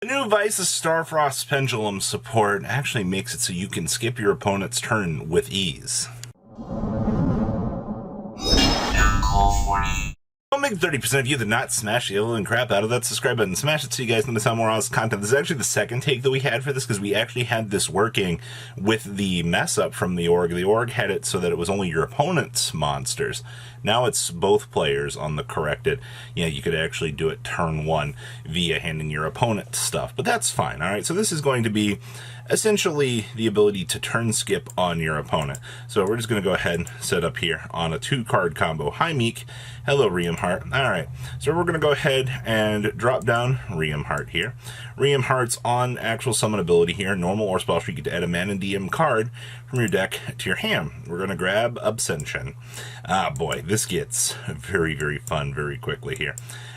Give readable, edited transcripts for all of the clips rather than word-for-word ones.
The new Visas Starfrost pendulum support actually makes it so you can skip your opponent's turn with ease. Don't make 30% of you that not smash the evil and crap out of that subscribe button. Smash it so you guys can miss out more awesome content. This is actually the second take that we had for this because we actually had this working with the mess up from the org. The org had it so that it was only your opponent's monsters. Now it's both players on the corrected. Yeah, you could actually do it turn one via handing your opponent stuff, but that's fine. All right, so this is going to be essentially the ability to turn skip on your opponent. So we're just going to go ahead and set up here on a 2-card combo. Hi, Meek. Hello, Riemhart. All right, so we're going to go ahead and drop down Riemhart here. Riemhart's on actual summon ability here, normal or special. You get to add a mana DM card from your deck to your hand. We're going to grab Absention. Ah, boy, this gets very, very fun very quickly here.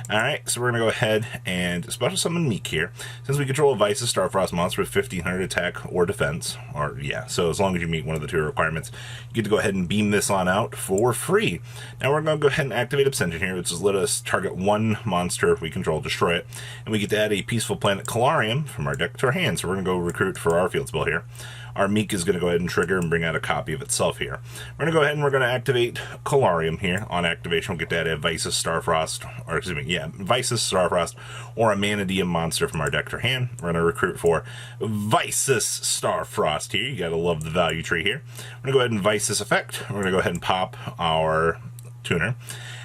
All right, so we're going to go ahead and special summon Meek here. Since we control a Visas Starfrost monster with 1500 attack or defense, or yeah, so as long as you meet one of the two requirements, you get to go ahead and beam this on out for free. Now we're going to go ahead and activate Absention here, which is let us target one monster we control, destroy it, and we get to add a Peaceful Planet Calarium from our deck to our hand. So we're going to go recruit for our field spell here. Our Meek is going to go ahead and trigger and bring out a copy of itself here. We're going to go ahead and we're going to activate Calarium here. On activation, we'll get to add a Visas Starfrost, or excuse me, yeah, Visas Starfrost, or a Mana DM monster from our deck to hand. We're going to recruit for Visas Starfrost here. You got to love the value tree here. We're going to go ahead and Visas effect. We're going to go ahead and pop our tuner.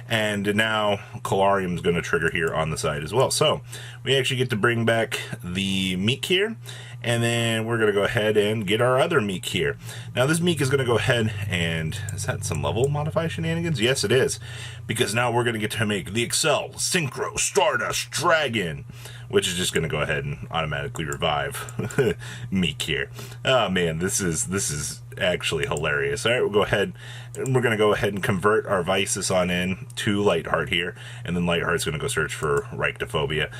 And now Calarium is going to trigger here on the side as well. So we actually get to bring back the Meek here. And then we're going to go ahead and get our other Meek here. Now this Meek is going to go ahead and, is that some level modify shenanigans? Yes, it is. Because now we're going to get to make the Excel Synchro Stardust Dragon, which is just going to go ahead and automatically revive Meek here. Oh man, this is actually hilarious. All right, we'll go ahead and we're going to go ahead and convert our Visas on in to Lightheart here, and then Lightheart's going to go search for Reichtophobia.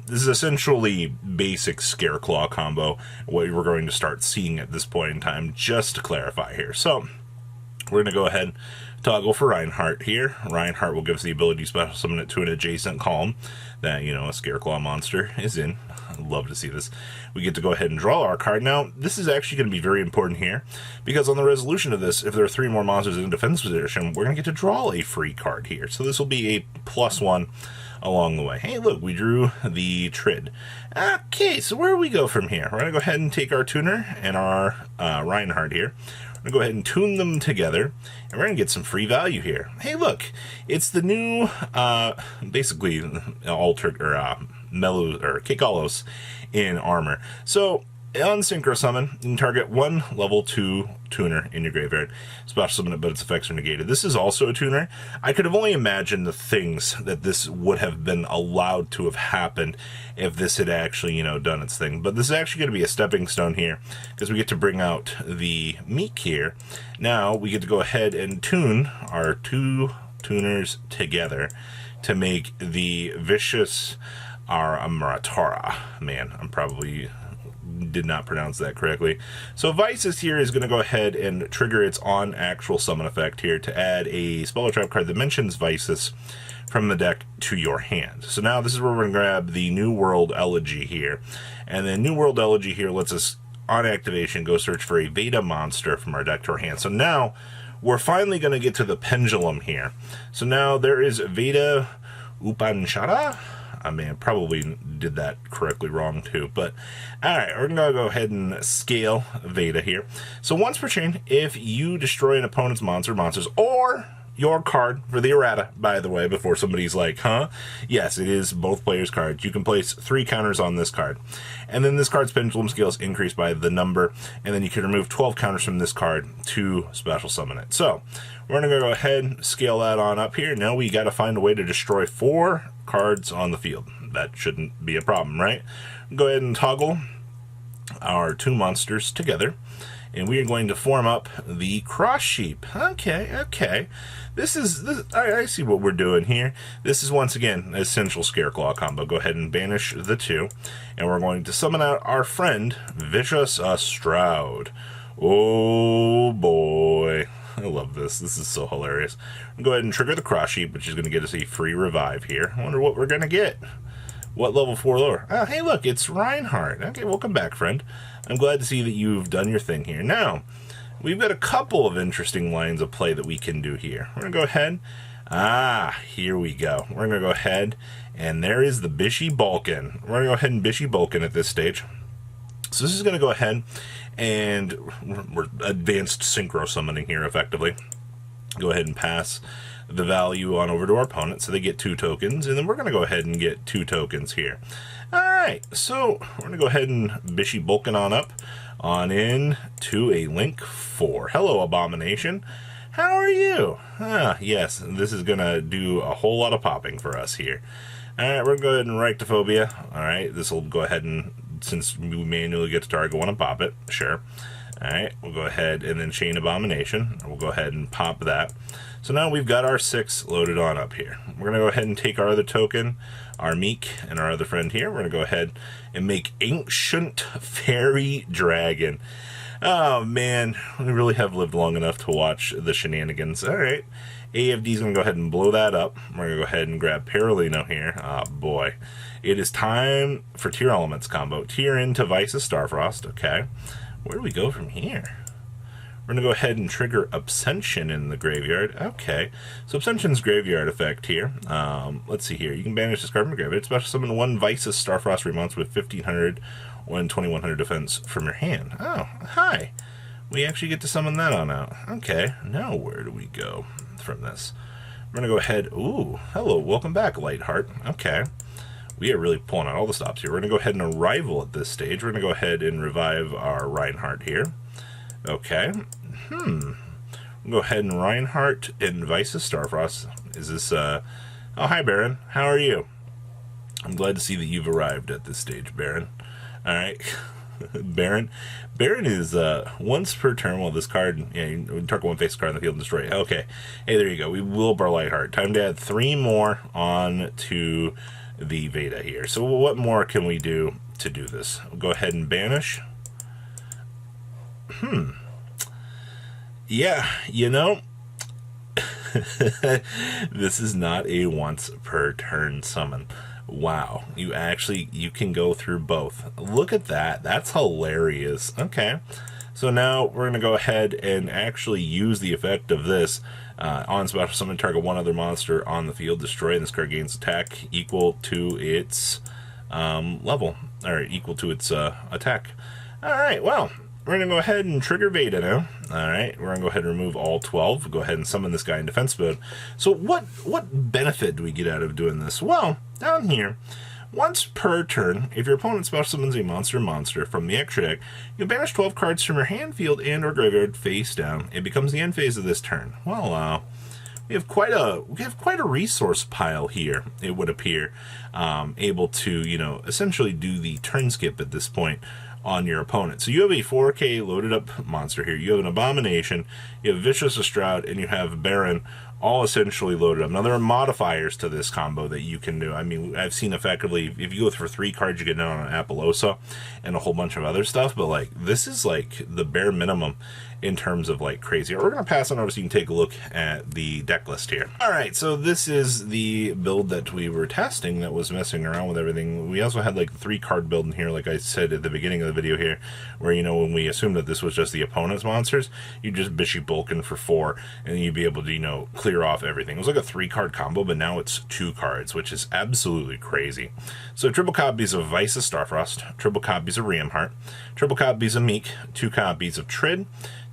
This is essentially basic Scareclaw combo, what we're going to start seeing at this point in time, just to clarify here. So we're going to go ahead and toggle for Reinhardt here. Reinhardt will give us the ability to special summon it to an adjacent column that, you know, a Scareclaw monster is in. I'd love to see this. We get to go ahead and draw our card. Now, this is actually going to be very important here, because on the resolution of this, if there are 3 more monsters in defense position, we're going to get to draw a free card here. So this will be a +1 along the way. Hey, look, we drew the Trid. Okay, so where do we go from here? We're going to go ahead and take our tuner and our Reinhardt here. We're going to go ahead and tune them together, and we're going to get some free value here. Hey, look, it's the new, basically, altered, or Mellow, or Kikalos in armor. So, on Synchro Summon, you can target one level 2 tuner in your graveyard. Special summon it, but its effects are negated. This is also a tuner. I could have only imagined the things that this would have been allowed to have happened if this had actually, you know, done its thing. But this is actually going to be a stepping stone here, because we get to bring out the Meek here. Now, we get to go ahead and tune our 2 tuners together to make the Vicious Amratara. Man, I'm probably did not pronounce that correctly. So Visas here is going to go ahead and trigger its on actual summon effect here to add a spell or trap card that mentions Visas from the deck to your hand. So now this is where we're going to grab the New World Elegy here. And the New World Elegy here lets us, on activation, go search for a Veda monster from our deck to our hand. So now we're finally going to get to the pendulum here. So now there is Veda Upanishada. I mean, I probably did that correctly wrong too, but alright, we're gonna go ahead and scale Veda here. So once per chain, if you destroy an opponent's monsters, or your card for the errata, by the way, before somebody's like, huh? Yes, it is both players' cards. You can place 3 counters on this card. And then this card's pendulum scales increase by the number, and then you can remove 12 counters from this card to special summon it. So, we're going to go ahead and scale that on up here. Now we got to find a way to destroy 4 cards on the field. That shouldn't be a problem, right? Go ahead and toggle our 2 monsters together, and we are going to form up the Cross Sheep. Okay. I see what we're doing here. This is, once again, an essential Scareclaw combo. Go ahead and banish the 2, and we're going to summon out our friend, Visas Starfrost. Oh, boy. I love this. This is so hilarious. I'll go ahead and trigger the Cross Sheep, which is going to get us a free revive here. I wonder what we're going to get. What level 4 lower? Oh, hey, look, it's Reinhardt. Okay, welcome back, friend. I'm glad to see that you've done your thing here. Now, we've got a couple of interesting lines of play that we can do here. We're going to go ahead. Here we go. We're going to go ahead, and there is the Bishy Balkan. We're going to go ahead and Bishy Balkan at this stage. So this is going to go ahead, and we're advanced synchro summoning here, effectively. Go ahead and pass the value on over to our opponent, so they get 2 tokens, and then we're going to go ahead and get 2 tokens here. Alright, so we're going to go ahead and Bishy Balkan on up, on in to a Link 4. Hello, Abomination. How are you? Yes, this is going to do a whole lot of popping for us here. Alright, we're going to go ahead and Rectophobia. Alright, this will go ahead and, since we manually get to target one and pop it, sure. Alright, we'll go ahead and then Chain Abomination. We'll go ahead and pop that. So now we've got our 6 loaded on up here. We're going to go ahead and take our other token, our Meek, and our other friend here. We're going to go ahead and make Ancient Fairy Dragon. Oh, man, we really have lived long enough to watch the shenanigans. Alright, AFD's going to go ahead and blow that up. We're going to go ahead and grab Paralino here. Oh, boy. It is time for Tier Elements combo. Tier into Visas Starfrost. Okay. Where do we go from here? We're going to go ahead and trigger Absention in the graveyard. Okay. So Absention's graveyard effect here. Let's see here. You can banish this card from your graveyard. Special summon 1 Visas Starfrost remounts with 1500 or 2100 defense from your hand. Oh, hi. We actually get to summon that on out. Okay. Now where do we go from this? We're going to go ahead. Ooh. Hello. Welcome back, Lightheart. Okay. We are really pulling out all the stops here. We're going to go ahead and Arrival at this stage. We're going to go ahead and revive our Reinhardt here. Okay. We'll go ahead and Reinhardt and Visas Starfrost. Is this, Oh, hi, Baron. How are you? I'm glad to see that you've arrived at this stage, Baron. Alright. Baron. Baron is, once per turn, well, this card, yeah, you target one face card in the field and destroy it. Okay. Hey, there you go. We will bar Lightheart. Time to add 3 more on to the Veda here. So what more can we do to do this? We'll go ahead and banish. Yeah, you know, this is not a once per turn summon. Wow, you can go through both. Look at that. That's hilarious. Okay. So now we're going to go ahead and actually use the effect of this on special summon, target one other monster on the field, destroy, and this card gains attack equal to its level, or equal to its attack. Alright, well, we're going to go ahead and trigger Veda now. Alright, we're going to go ahead and remove all 12. Go ahead and summon this guy in defense mode. So what benefit do we get out of doing this? Well, down here, once per turn, if your opponent special summons a monster from the extra deck, you banish 12 cards from your hand, field, and or graveyard face down. It becomes the end phase of this turn. Well, we have quite a resource pile here, it would appear, able to, essentially do the turn skip at this point on your opponent. So you have a 4K loaded up monster here. You have an Abomination, you have Vicious Estrade, and you have Baron, all essentially loaded up. Now, there are modifiers to this combo that you can do. I mean, I've seen effectively, if you go for 3 cards, you get down on an Appaloosa and a whole bunch of other stuff, but, like, this is, like, the bare minimum in terms of, like, crazy. We're going to pass on over so you can take a look at the deck list here. Alright, so this is the build that we were testing that was messing around with everything. We also had, like, the 3-card build in here, like I said at the beginning of the video here, where, when we assumed that this was just the opponent's monsters, you just Bishy Bulkin for 4, and then you'd be able to, clear off everything. It was like a 3-card combo, but now it's 2 cards, which is absolutely crazy. So triple copies of Visas Starfrost, triple copies of Reinhardt, triple copies of Meek, 2 copies of Trid,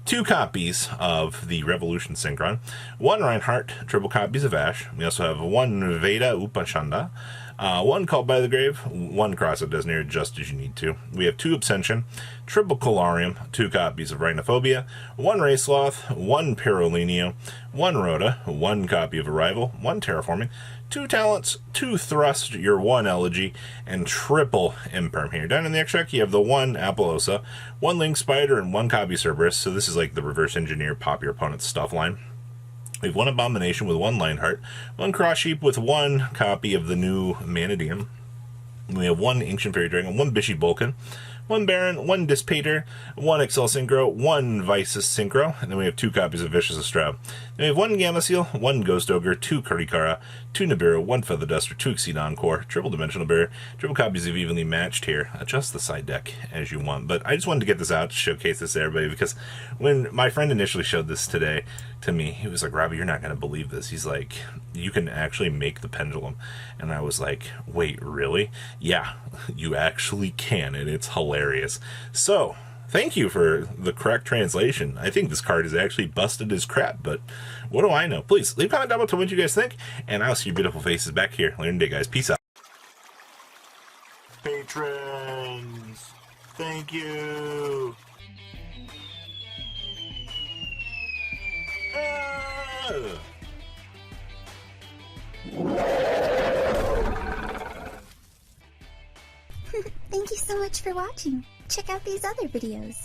2 copies of the Revolution Synchron, 1 Reinhardt, triple copies of Ash. We also have 1 Veda Upachanda, 1 Called by the Grave, 1 Cross of Desnir, just as you need to. We have 2 Absention, triple Colarium, 2 copies of Rhinophobia, 1 Raceloth, 1 Paralinio, 1 Rhoda, 1 copy of Arrival, 1 Terraforming, 2 Talents, 2 Thrust, your 1 Elegy, and triple Imperm here. Down in the extract, you have the 1 Appaloosa, 1 Link Spider, and 1 copy Cerberus. So this is like the reverse engineer, pop your opponent's stuff line. We have 1 Abomination with 1 Lionheart, 1 Cross Sheep with 1 copy of the new Manadeum. We have 1 Ancient Fairy Dragon, 1 Bishy Bulkin, 1 Baron, 1 Dispater, 1 Excel Synchro, 1 Visas Synchro, and then we have 2 copies of Visas Starfrost. Then we have 1 Gamma Seal, 1 Ghost Ogre, 2 Kurikara, 2 Nibiru, 1 Feather Duster, 2 Exceed Encore, triple Dimensional Bear, triple copies of Evenly Matched here. Adjust the side deck as you want, but I just wanted to get this out to showcase this to everybody, because when my friend initially showed this today to me, he was like, Robbie, you're not going to believe this. He's like, you can actually make the pendulum. And I was like, wait, really? Yeah, you actually can, and it's hilarious. So, thank you for the correct translation. I think this card is actually busted as crap, but what do I know? Please, leave a comment down below to what you guys think, and I'll see your beautiful faces back here later today, guys. Peace out. Patrons, thank you. Thank you so much for watching. Check out these other videos.